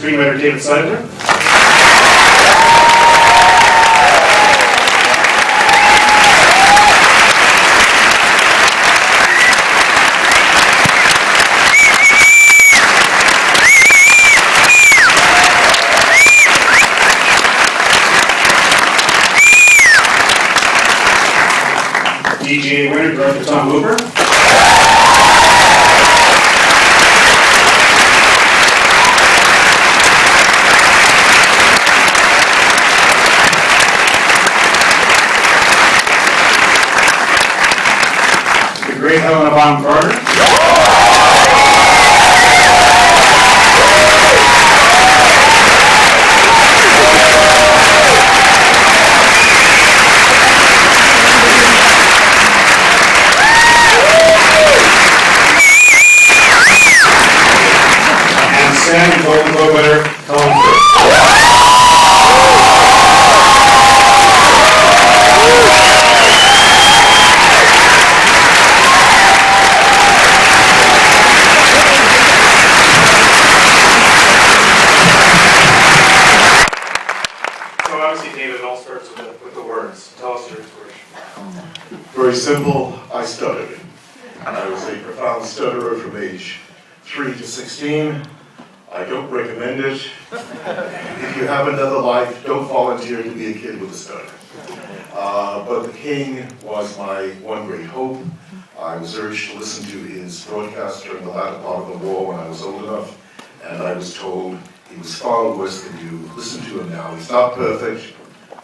Screenwriter David Seidler. DGA winner, director Tom Hooper. The great Helena Bonham Carter. And Golden Globe winner, Colin Firth. So obviously, David, it all starts with the words. Tell us your story. Very simple. I stuttered. I was a profound stutterer from age 3 to 16. I don't recommend it. If you have another life, don't volunteer to be a kid with a stutter. But the King was my one great hope. I was urged to listen to his broadcast during the latter part of the war when I was old enough, and I was told he was far worse than you. Listen to him now. He's not perfect,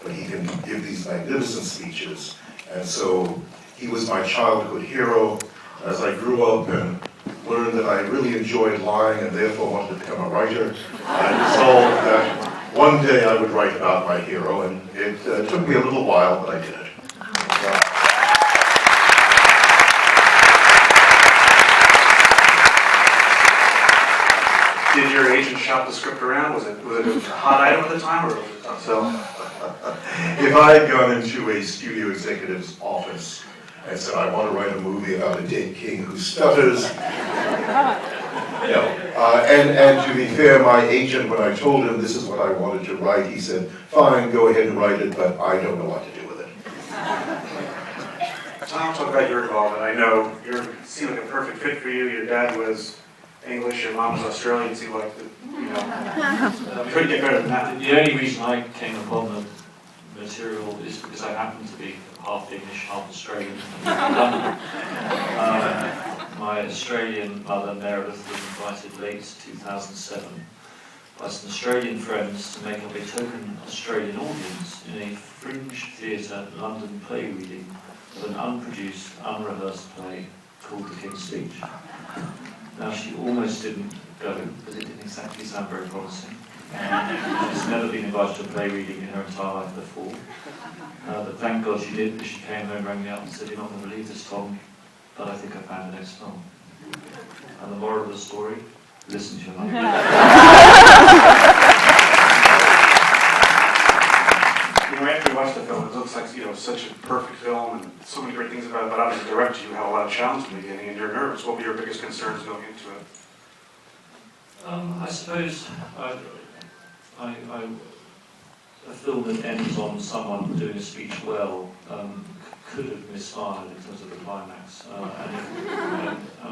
but he can give these magnificent speeches. And so he was my childhood hero. As I grew up and learned that I really enjoyed lying and therefore wanted to become a writer, I resolved that one day I would write about my hero, and it took me a little while, but I did it. Did your agent shop the script around? Was it a hot item at the time, or was it tough sell? If I had gone into a studio executive's office and said, I want to write a movie about a dead king who stutters, and to be fair, my agent, when I told him this is what I wanted to write, he said, fine, go ahead and write it, but I don't know what to do with it. Tom, talk about your involvement. I know you seem like a perfect fit for you. Your dad was English, your mom was Australian. It seemed like, couldn't get better than that. The only reason I came upon the material is because I happen to be half English, half Australian. My Australian mother, Meredith, was invited late 2007 by some Australian friends to make up a token Australian audience in a fringe theatre London play reading of an unproduced, unrehearsed play called The King's Speech. Now, she almost didn't go, because it didn't exactly sound very promising. She's never been invited to a play reading in her entire life before. But thank God she did, because she came home, rang me up and said, you're not going to believe this, Tom, but I think I found the next film. And the moral of the story, listen to your life. After you watch the film, it looks like such a perfect film and so many great things about it, but obviously directed you had a lot of challenges in the beginning, and you're nervous. What were your biggest concerns going into it? I suppose a film that ends on someone doing a speech well could have misfired in terms of the climax, and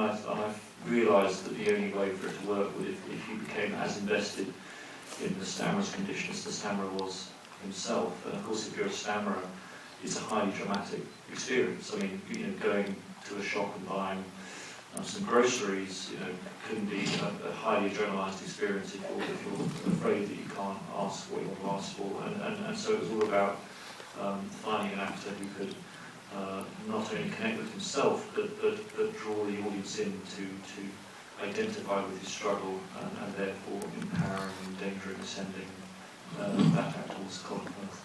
I've realised that the only way for it to work was if you became as invested in the stammerer's condition as the stammerer was himself. And of course, if you're a stammerer, it's a highly dramatic experience. I mean, going to a shop and buying some groceries, can be a highly adrenalised experience if you're afraid that you can't ask what you want to ask for. And so it was all about finding an actor who could not only connect with himself, but draw the audience in to identify with his struggle and therefore empowering, endangering, ascending. That actor was Colin Firth.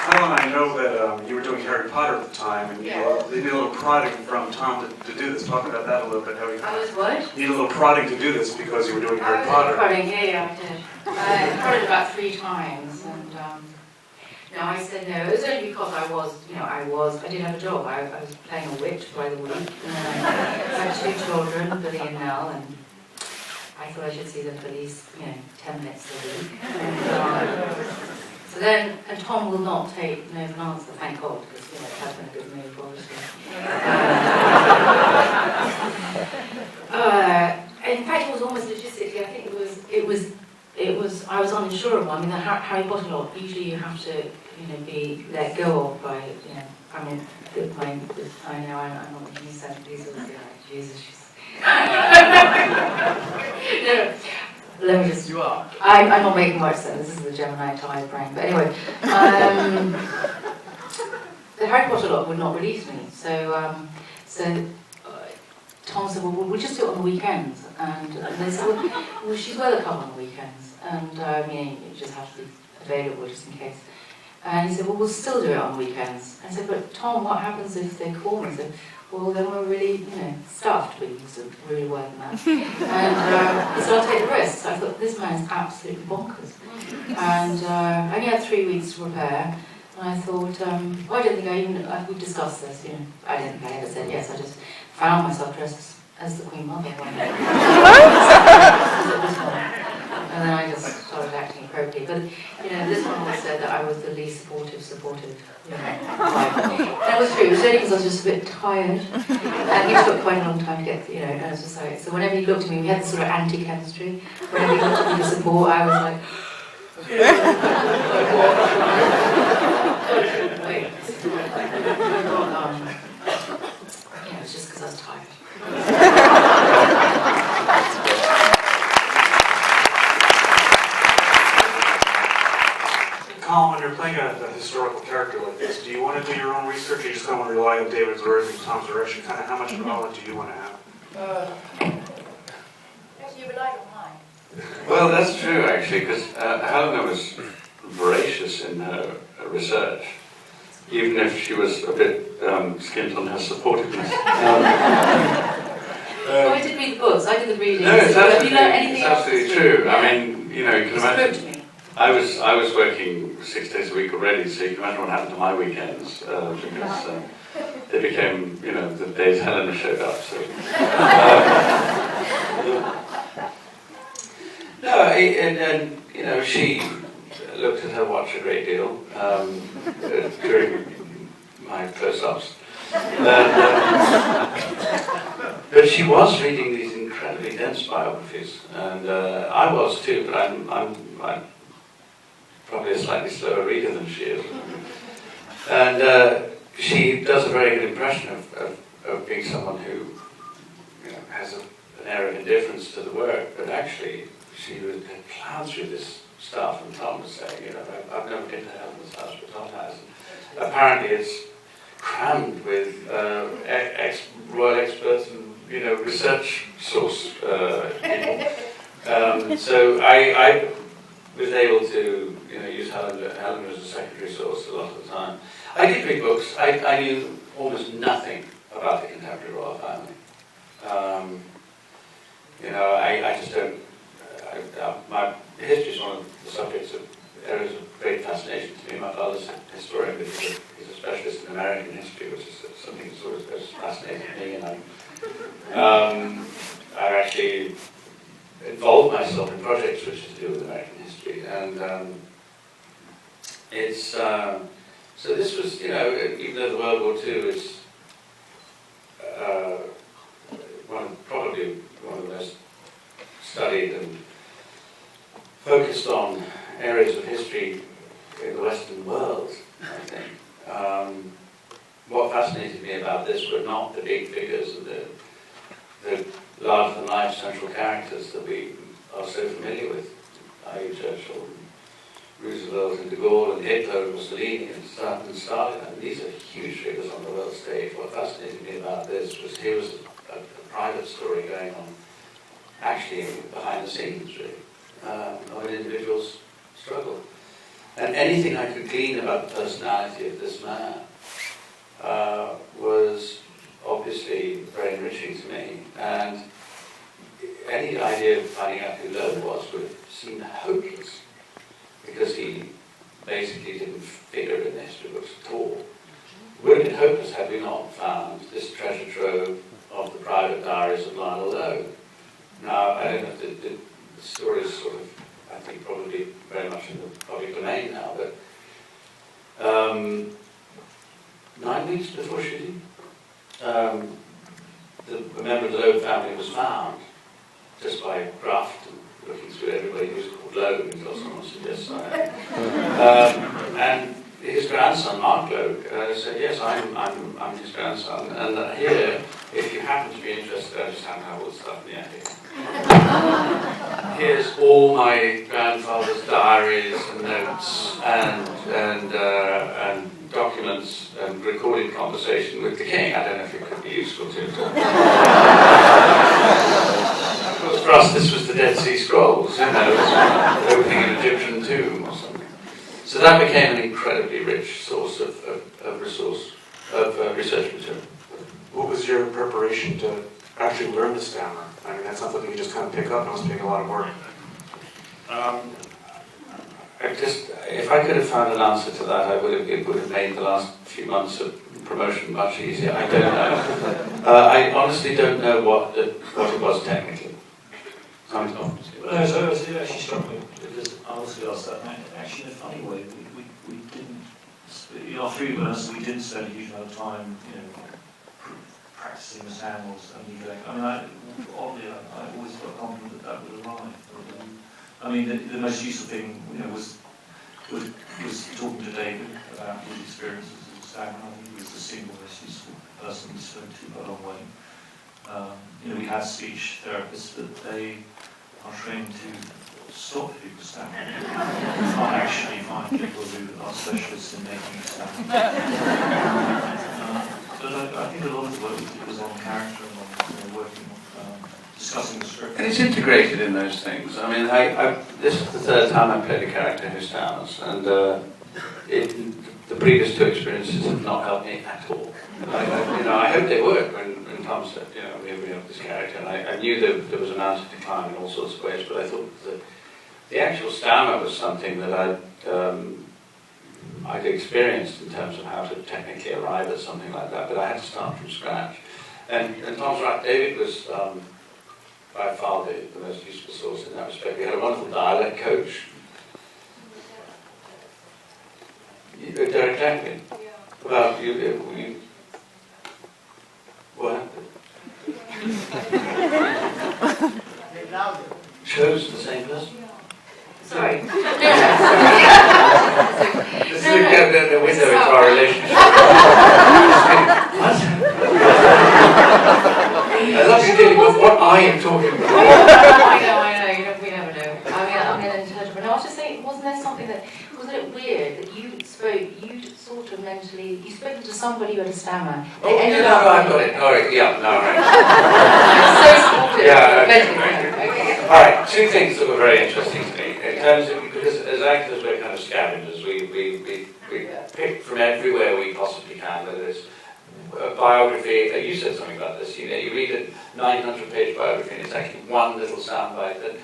Colin, I know that you were doing Harry Potter at the time, and you needed a little prodding from Tom to do this. Talk about that a little bit. How I was what? You need a little prodding to do this because you were doing Harry Potter. Prodding, yeah, I did. I prodded about 3 times, and No, I said no. It was only because I did have a job. I was playing a witch by the week. And then I had 2 children, Billy and Nell, and I thought I should see them for at least, 10 minutes a week. And Tom will not take no for an answer, thank God, because, it has been a good move, obviously. In fact, it was almost logistically, I think I was uninsurable. I mean, the Harry Potter lot, usually you have to, be let go of by, I mean, I know I'm not making any sense, please all be like, Jesus, no, let me just, You are. I'm not making much sense, this is the Gemini tie brain, but anyway, the Harry Potter lot would not release me, so Tom said, well, we'll just do it on the weekends. And they said, well, she's welcome on the weekends. And you just have to be available just in case. And he said, well, we'll still do it on the weekends. I said, but Tom, what happens if they call me? I said, well, then we're really, stuffed. But he was really word than that. And he said, I'll take the risk. So I thought, this man is absolutely bonkers. And I only had 3 weeks to prepare. And I thought, I don't think we discussed this, I didn't think I ever said yes. I just found myself dressed as the Queen Mother one day. And then I just started acting appropriately. But, this one always said that I was the least supportive, wife. That was true. It was only because I was just a bit tired. And he took quite a long time to get, and it was just like, so whenever he looked at me, we had this sort of anti-chemistry. Whenever he looked at me to support, I was like, wait. It's just because I was tired. Colin, when you're playing a historical character like this, do you want to do your own research, or you just don't want to rely on David's words and Tom's direction? Kind of how much knowledge do you want to have? Actually, you relied on mine. Well, that's true, actually, because Helena was voracious in her research, even if she was a bit skint on her supportiveness. I did read the books, I did the reading. No, it's Have you learned anything else? absolutely true. I mean, you can imagine. To me. I was working 6 days a week already, so you can imagine what happened to my weekends, because they became, the days Helena showed up. So. No, and she looked at her watch a great deal during my close-ups. But she was reading these incredibly dense biographies, and I was too. But I'm probably a slightly slower reader than she is, and she does a very good impression of being someone who has an air of indifference to the work, but actually she would plow through this stuff, and Tom was saying, I've never been to Helena's house, but Tom has. And apparently it's crammed with royal experts and research source people. So I was able to use Helena as a secondary source a lot of the time. I did read books. I knew almost nothing about the contemporary royal family. I just don't. My history is one of the subjects of areas of great fascination to me. My father's a historian, but he's a specialist in American history, which is something that sort of has fascinated me. And I've actually involved myself in projects which have to do with American history, and it's so this was, even though the World War II is probably one of the most studied and focused on areas of history in the Western world, I think. What fascinated me about this were not the big figures and the larger-than-life central characters that we are so familiar with, i.e. Churchill, Roosevelt, and de Gaulle, and Hitler, and Mussolini, and Stalin. And these are huge figures on the world stage. What fascinated me about this was here was a private story going on, actually behind the scenes, really, of an individual's struggle. And anything I could glean about the personality of this man was obviously very enriching to me. And any idea of finding out who Leia was would seem hopeless, because he basically didn't fit probably very much in the public domain now, but 9 weeks before shooting, a member of the Loeb family was found just by graft and looking through everybody who's called Loeb until someone suggests I am. And his grandson, Mark Loeb, said, yes, I'm his grandson. And here, if you happen to be interested, I just happen to have all the stuff in the attic. Here's all my grandfather's diaries and notes and documents and recorded conversation with the king. I don't know if it could be useful to him. For us, this was the Dead Sea Scrolls, you know, it was opening an Egyptian tomb or something. So that became an incredibly rich source of research material. What was your preparation to actually learn to stammer? I mean, that's not something you just kind of pick up. It must take a lot of work. If I could have found an answer to that, it would have made the last few months of promotion much easier. I don't know. I honestly don't know what it was technically. No, so it actually struck me because I also asked that. Actually, in a funny way, we didn't. Three of us, we didn't spend a huge amount of time, practicing the samples and going. I mean, oddly, I always felt confident that would arrive. I mean, the most useful thing, was talking to David about his experiences as a stammerer. I think he was the single most useful person we spoke to by a long way. We have speech therapists, but they are trained to stop people stammering. You can't actually find people who are specialists in making you stammer. But I think a lot of the work was on character and on working on discussing the script. And it's integrated in those things. I mean, this is the third time I've played a character who stammers, and the previous two experiences have not helped me at all. I hope they work when Tom said, we have this character, and I knew there was a mountain decline in all sorts of ways, but I thought that the actual stammer was something that I'd experienced in terms of how to technically arrive at something like that, but I had to start from scratch. And Tom's right, David was by far the most useful source in that respect. We had a wonderful dialect coach. Derek Jacklin. Well, you what happened? Chose the same person? Sorry. This is the window into our relationship. What? I love you dealing with what I am talking about. I know, we never know. I mean, but I was just saying, wasn't there something wasn't it weird that you sort of mentally, you spoke to somebody who had a stammer. Oh, I've got it. All right, yeah, no, all right. So supportive. Yeah, okay. Okay. All right, two things that were very interesting to me. In terms of, because as actors we're kind of scavengers, we pick from everywhere we possibly can, whether it's a biography, you said something about this, you read a 900-page biography and it's actually one little soundbite that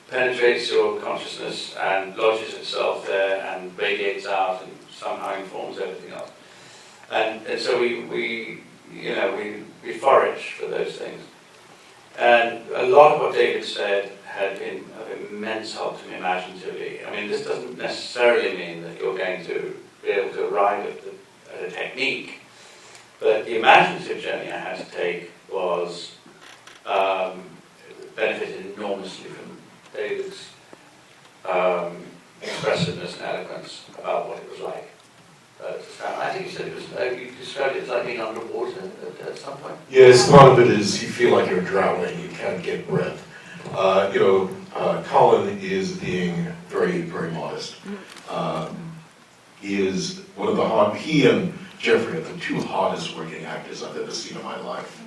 penetrates your consciousness and lodges itself there and radiates out and somehow informs everything else. And so we forage for those things. And a lot of what David said had been of immense help to me imaginatively. I mean, this doesn't necessarily mean that you're going to be able to arrive at a technique, but the imaginative journey I had to take was benefited enormously from David's expressiveness and eloquence about what it was like to stand. I think you said it was, you described it as like being underwater at some point. Yes, part of it is you feel like you're drowning, you can't get breath. Colin is being very, very modest. He is one of he and Jeffrey are the two hardest working actors I've ever seen in my life.